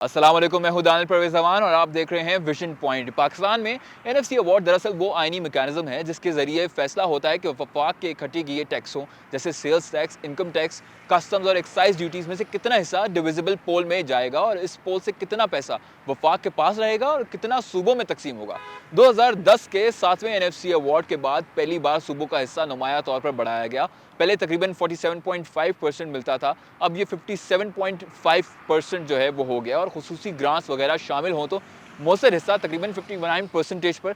अस्सलाम वालेकुम, मैं हूं दानिल परवेज़ जमान और आप देख रहे हैं विजन पॉइंट। पाकिस्तान में एनएफसी अवार्ड दरअसल वो आइनी मैकेनिज्म है जिसके ज़रिए फैसला होता है कि वफाक के इकट्ठे किए टैक्सों जैसे sales tax, income tax, customs और एक्साइज ड्यूटीज़ में से कितना हिस्सा डिविजिबल पोल में जाएगा और इस पोल से कितना पैसा वफाक के पास रहेगा और कितना सूबों में तकसीम होगा। 2010 के 7वें एनएफसी अवार्ड के बाद पहली बार सूबों का हिस्सा नुमाया तौर पर बढ़ाया गया। पहले तकरीबन 47.5% मिलता था, अब ये 57.5% जो है वो हो गया और खुसूसी ग्रांट्स वगैरह शामिल हों तो मौसर हिस्सा तकरीबन 59% पर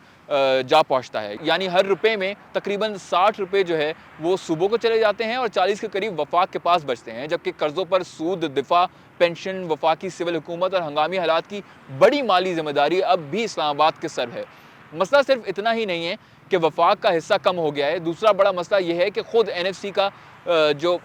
जा पहुंचता है। यानी हर रुपए में तकरीबन 60 रुपए जो है वो सूबों को चले जाते हैं और 40 के करीब वफाक के पास बचते हैं, जबकि कर्जों पर सूद, दिफा, पेंशन, वफाकी सिविल हुकूमत और हंगामी हालात की बड़ी माली जिम्मेदारी अब भी इस्लामाबाद के सर है। मसला सिर्फ इतना ही नहीं है कि वफाक का हिस्सा कम हो गया है, दूसरा बड़ा मसला यह है कि खुद एनएफसी का जो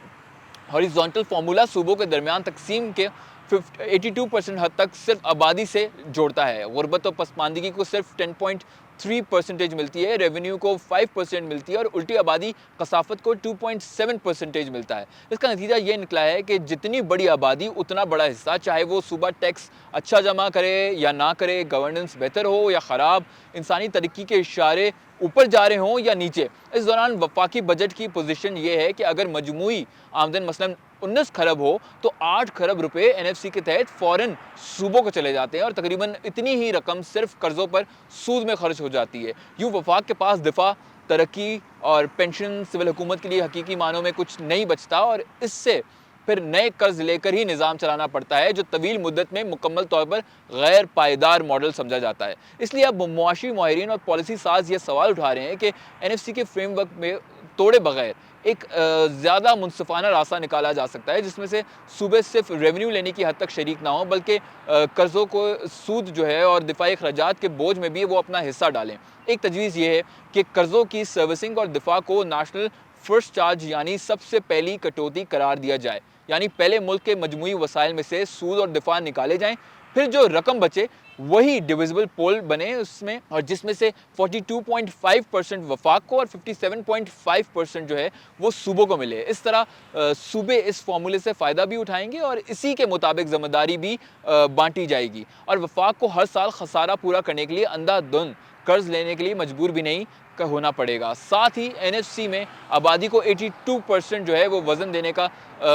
हॉरिजॉन्टल फार्मूला सूबों के दरमियान तकसीम के 82% हद तक सिर्फ आबादी से जोड़ता है। गुर्बत और पसमानदगी को सिर्फ 10.3% मिलती है, रेवेन्यू को 5% मिलती है और उल्टी आबादी कसाफत को 2.7% मिलता है। इसका नतीजा ये निकला है कि जितनी बड़ी आबादी उतना बड़ा हिस्सा, चाहे वो सूबा टैक्स अच्छा जमा करे या ना करे, गवर्नेंस बेहतर हो या ख़राब, इंसानी तरक्की के इशारे ऊपर जा रहे हों या नीचे। इस दौरान वफाकी बजट की पोजीशन ये है कि अगर मजमूई आमदन मसलन 19 खरब हो तो 8 खरब रुपए एनएफसी के तहत फौरन सूबों को चले जाते हैं और तकरीबन इतनी ही रकम सिर्फ कर्जों पर सूद में खर्च हो जाती है। यूँ वफाक के पास दिफा, तरक्की और पेंशन, सिविल हुकूमत के लिए हकीकी मानों में कुछ नहीं बचता और इससे फिर नए कर्ज लेकर ही निज़ाम चलाना पड़ता है, जो तवील मुद्दत में मुकम्मल तौर पर गैर पायदार मॉडल समझा जाता है। इसलिए अब मुआशी माहिरीन और पॉलिसी साज ये सवाल उठा रहे हैं कि एनएफसी के फ्रेमवर्क में तोड़े बगैर एक ज़्यादा मुनसिफाना रास्ता निकाला जा सकता है, जिसमें से सूबे सिर्फ रेवेन्यू लेने की हद तक शरीक ना हो, बल्कि कर्ज़ों को सूद जो है और दिफाई अखराजात के बोझ में भी वो अपना हिस्सा डालें। एक तजवीज़ ये है कि कर्ज़ों की सर्विसिंग और दिफा को नेशनल फर्स्ट चार्ज यानी सबसे पहली कटौती करार दिया जाए। यानी पहले मुल्क के मजमूई वसाइल में से सूद और दिफा निकाले जाएं, फिर जो रकम बचे वही डिविजिबल पोल बने उसमें, और जिसमें से 42.5% वफाक को और 57.5% जो है वो सूबों को मिले। इस तरह सूबे इस फार्मूले से फ़ायदा भी उठाएंगे और इसी के मुताबिक ज़िम्मेदारी भी बांटी जाएगी और वफाक को हर साल खसारा पूरा करने के लिए अंधाधुंध कर्ज लेने के लिए मजबूर भी नहीं होना पड़ेगा। साथ ही एनएफसी में आबादी को 82% जो है वो वज़न देने का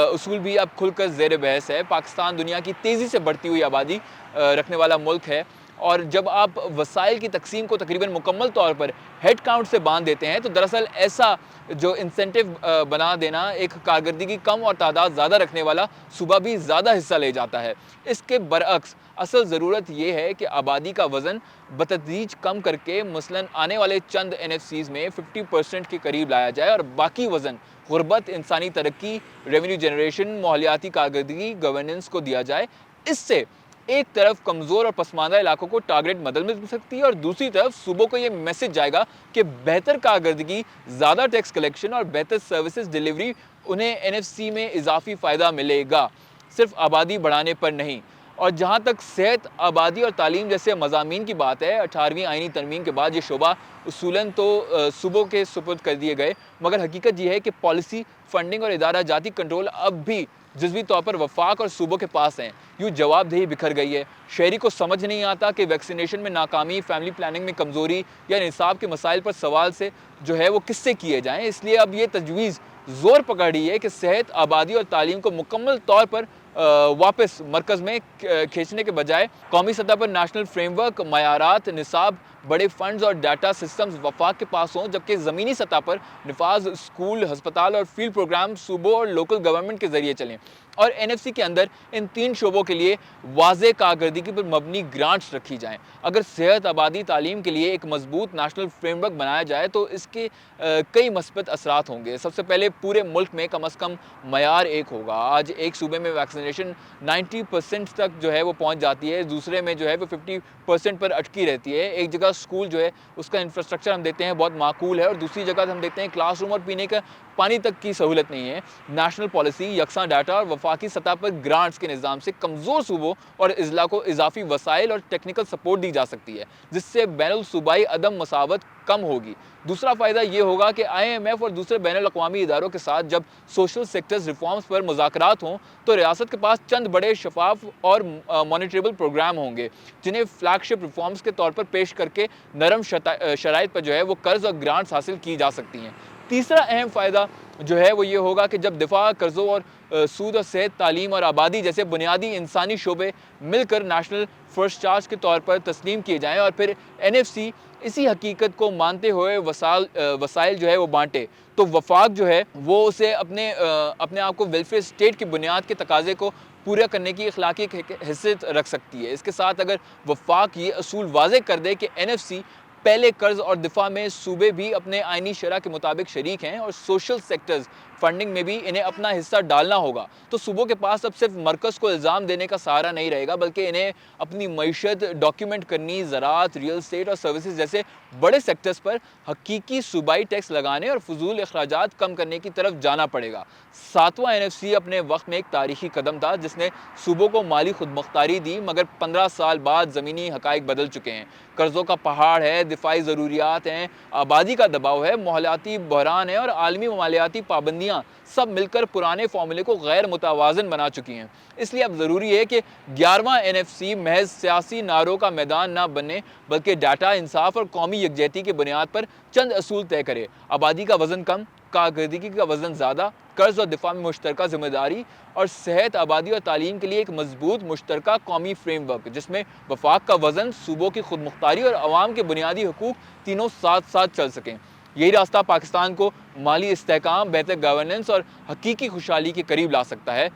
उसूल भी अब खुलकर ज़ेर बहस है। पाकिस्तान दुनिया की तेज़ी से बढ़ती हुई आबादी रखने वाला मुल्क है और जब आप वसाइल की तकसीम को तकरीबन मुकम्मल तौर पर हेड काउंट से बांध देते हैं तो दरअसल ऐसा जो इंसेंटिव बना देना एक कारकर्दगी कम और तादाद ज़्यादा रखने वाला सूबा भी ज़्यादा हिस्सा ले जाता है। इसके बरअक्स असल ज़रूरत ये है कि आबादी का वज़न बतदरीज कम करके मसलन आने वाले चंद एनएफसीज़ में 50% के करीब लाया जाए और बाकी वज़न गुर्बत, इंसानी तरक्की, रेवेन्यू जनरेशन, माहौलियाती कारकर्दगी, गवर्नेंस को दिया जाए। इससे एक तरफ कमज़ोर और पसमानदा इलाकों को टारगेट मदद मिल सकती है और दूसरी तरफ सूबों को ये मैसेज जाएगा कि बेहतर कारकर्दगी, ज़्यादा टैक्स कलेक्शन और बेहतर सर्विसेज डिलीवरी उन्हें एनएफसी में इजाफी फ़ायदा मिलेगा, सिर्फ आबादी बढ़ाने पर नहीं। और जहाँ तक सेहत, आबादी और तालीम जैसे मज़ामीन की बात है, 18वीं आइनी तरमीम के बाद ये शोबा उसूलन तो सूबों के सुपुर्द कर दिए गए, मगर हकीकत ये है कि पॉलिसी, फंडिंग और इदारा जाती कंट्रोल अब भी जुज़वी तौर पर वफाक और सूबों के पास हैं। यूँ जवाबदेही बिखर गई है। शहरी को समझ नहीं आता कि वैक्सीनेशन में नाकामी, फैमिली प्लानिंग में कमज़ोरी या निसाब के मसाइल पर सवाल से जो है वो किससे किए जाएँ। इसलिए अब ये तजवीज़ ज़ोर पकड़ रही है कि सेहत, आबादी और तालीम को मुकम्मल तौर पर वापस मरकज़ में खींचने के बजाय कौमी सतह पर नेशनल फ्रेमवर्क, मयारात, निसाब, बड़े फंड्स और डाटा सिस्टम्स वफाक के पास हों, जबकि ज़मीनी सतह पर निफाज, स्कूल, हस्पताल और फील्ड प्रोग्राम सूबों और लोकल गवर्नमेंट के ज़रिए चलें। और एनएफसी के अंदर इन 3 शोबों के लिए वाज़ेह कारकर्दगी पर मबनी ग्रांट्स रखी जाएँ। अगर सेहत, आबादी, तालीम के लिए एक मजबूत नेशनल फ्रेमवर्क बनाया जाए तो इसके कई मस्बत असरात होंगे। सबसे पहले पूरे मुल्क में कम अज़ कम मयार एक होगा। आज एक सूबे में वैक्सीनेशन 90% तक जो है वो पहुँच जाती है, दूसरे में जो है वो 50% पर अटकी रहती है। एक जगह स्कूल जो है उसका इंफ्रास्ट्रक्चर हम देते हैं बहुत माकूल है और दूसरी जगह हम देखते हैं क्लासरूम और पीने का پانی تک کی سہولت نہیں ہے۔ نیشنل پالیسی، یکساں ڈاٹا اور وفاقی سطح پر گرانٹس کے نظام سے کمزور صوبوں اور اضلاع کو اضافی وسائل اور ٹیکنیکل سپورٹ دی جا سکتی ہے، جس سے بین الصوبائی عدم مساوت کم ہوگی۔ دوسرا فائدہ یہ ہوگا کہ IMF اور دوسرے بین الاقوامی اداروں کے ساتھ جب سوشل سیکٹرز ریفارمز پر مذاکرات ہوں تو ریاست کے پاس چند بڑے شفاف اور مانیٹریبل پروگرام ہوں گے، جنہیں فلیگ شپ ریفارمز کے طور پر پیش کر کے نرم شرائط پر وہ قرض اور گرانٹس حاصل کی جا سکتی ہیں۔ تیسرا اہم فائدہ وہ یہ ہوگا کہ جب دفاع، قرضوں اور سود اور صحت، تعلیم اور آبادی جیسے بنیادی انسانی شعبے مل کر نیشنل فرسٹ چارج کے طور پر تسلیم کیے جائیں اور پھر NFC اسی حقیقت کو مانتے ہوئے وسائل وہ بانٹے، تو وفاق وہ اسے اپنے آپ کو ویلفیئر اسٹیٹ کی بنیاد کے تقاضے کو پورا کرنے کی اخلاقی حیثیت رکھ سکتی ہے۔ اس کے ساتھ اگر وفاق یہ اصول واضح کر دے کہ NFC پہلے قرض اور دفاع میں صوبے بھی اپنے آئینی شرح کے مطابق شریک ہیں اور سوشل سیکٹرز فنڈنگ میں بھی انہیں اپنا حصہ ڈالنا ہوگا، تو صوبوں کے پاس اب صرف مرکز کو الزام دینے کا سہارا نہیں رہے گا، بلکہ انہیں اپنی معیشت ڈاکیومنٹ کرنی، زراعت، ریل اسٹیٹ اور سروسز جیسے بڑے سیکٹرز پر حقیقی صوبائی ٹیکس لگانے اور فضول اخراجات کم کرنے کی طرف جانا پڑے گا۔ 7واں NFC اپنے وقت میں ایک تاریخی قدم تھا جس نے صوبوں کو مالی خود مختاری دی، مگر 15 سال بعد زمینی حقائق بدل چکے ہیں۔ قرضوں کا پہاڑ ہے، دفاعی ضروریات ہیں، آبادی کا دباؤ ہے، ماحولیاتی بحران ہے اور عالمی مالیاتی پابندیاں سب مل کر پرانے فارمولے کو غیر متوازن بنا چکی ہیں۔ اس لیے اب ضروری ہے کہ 11واں NFC محض سیاسی نعروں کا میدان نہ بنے، بلکہ ڈاٹا، انصاف اور قومی یکجہتی کی بنیاد پر چند اصول طے کرے: آبادی کا وزن کم، کارکردگی کا وزن زیادہ، قرض اور دفاع میں مشترکہ ذمہ داری، اور صحت، آبادی اور تعلیم کے لیے ایک مضبوط مشترکہ قومی فریم ورک، جس میں وفاق کا وزن، صوبوں کی خود مختاری اور عوام کے بنیادی حقوق تینوں ساتھ ساتھ چل سکیں۔ یہی راستہ پاکستان کو مالی استحکام، بہتر گورننس اور حقیقی خوشحالی کے قریب لا سکتا ہے۔